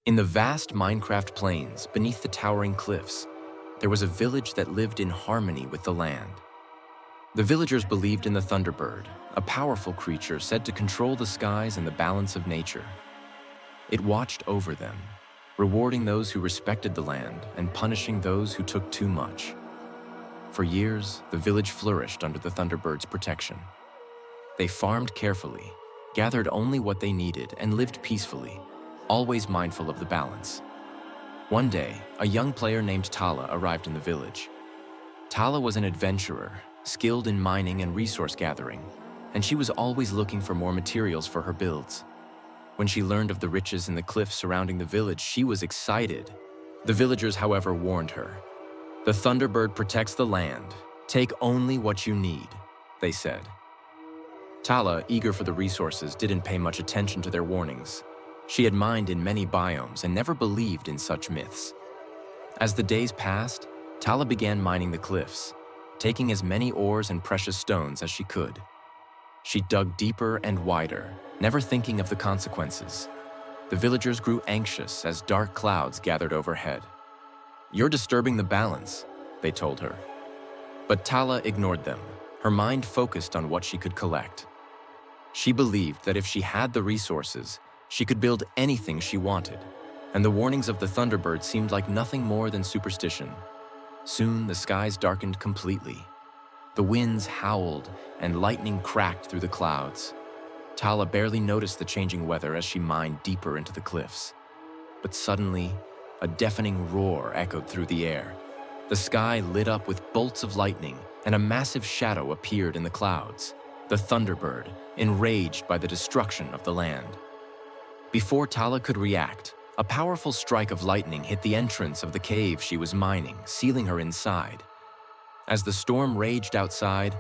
In the vast Minecraft plains, beneath the towering cliffs, there was a village that lived in harmony with the land. The villagers believed in the Thunderbird, a powerful creature said to control the skies and the balance of nature. It watched over them, rewarding those who respected the land and punishing those who took too much. For years, the village flourished under the Thunderbird's protection. They farmed carefully, gathered only what they needed, and lived peacefully, always mindful of the balance. One day, a young player named Tala arrived in the village. Tala was an adventurer, skilled in mining and resource gathering, and she was always looking for more materials for her builds. When she learned of the riches in the cliffs surrounding the village, she was excited. The villagers, however, warned her. "The Thunderbird protects the land. Take only what you need," they said. Tala, eager for the resources, didn't pay much attention to their warnings. She had mined in many biomes and never believed in such myths. As the days passed, Tala began mining the cliffs, taking as many ores and precious stones as she could. She dug deeper and wider, never thinking of the consequences. The villagers grew anxious as dark clouds gathered overhead. "You're disturbing the balance," they told her. But Tala ignored them, her mind focused on what she could collect. She believed that if she had the resources, she could build anything she wanted, and the warnings of the Thunderbird seemed like nothing more than superstition. Soon the skies darkened completely. The winds howled and lightning cracked through the clouds. Tala barely noticed the changing weather as she mined deeper into the cliffs. But suddenly, a deafening roar echoed through the air. The sky lit up with bolts of lightning, and a massive shadow appeared in the clouds. The Thunderbird, enraged by the destruction of the land. Before Tala could react, a powerful strike of lightning hit the entrance of the cave she was mining, sealing her inside. As the storm raged outside,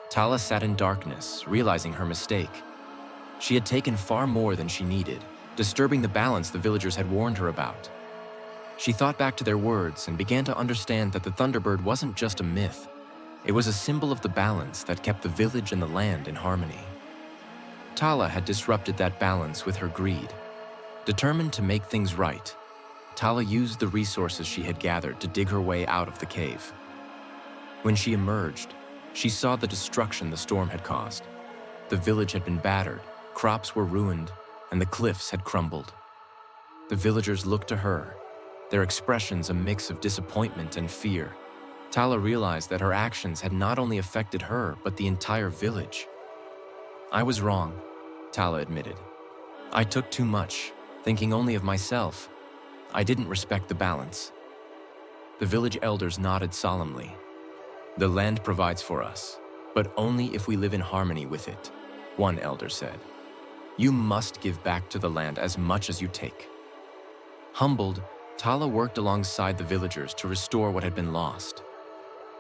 Tala sat in darkness, realizing her mistake. She had taken far more than she needed, disturbing the balance the villagers had warned her about. She thought back to their words and began to understand that the Thunderbird wasn't just a myth. It was a symbol of the balance that kept the village and the land in harmony. Tala had disrupted that balance with her greed. Determined to make things right, Tala used the resources she had gathered to dig her way out of the cave. When she emerged, she saw the destruction the storm had caused. The village had been battered, crops were ruined, and the cliffs had crumbled. The villagers looked to her, their expressions a mix of disappointment and fear. Tala realized that her actions had not only affected her, but the entire village. "I was wrong," Tala admitted. "I took too much, thinking only of myself. I didn't respect the balance." The village elders nodded solemnly. "The land provides for us, but only if we live in harmony with it," one elder said. "You must give back to the land as much as you take." Humbled, Tala worked alongside the villagers to restore what had been lost.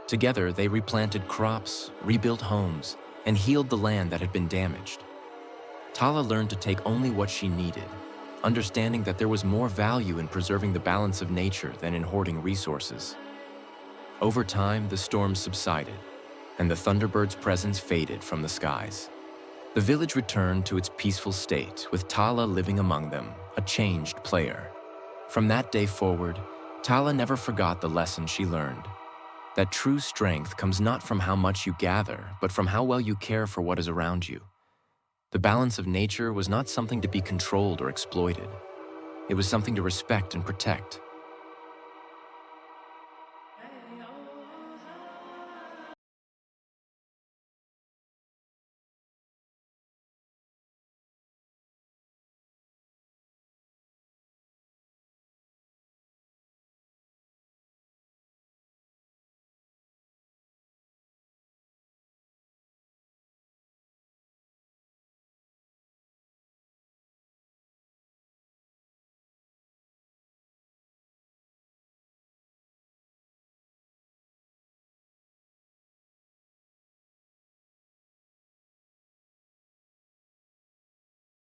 Together, they replanted crops, rebuilt homes, and healed the land that had been damaged. Tala learned to take only what she needed, understanding that there was more value in preserving the balance of nature than in hoarding resources. Over time, the storms subsided, and the Thunderbird's presence faded from the skies. The village returned to its peaceful state, with Tala living among them, a changed player. From that day forward, Tala never forgot the lesson she learned. That true strength comes not from how much you gather, but from how well you care for what is around you. The balance of nature was not something to be controlled or exploited. It was something to respect and protect.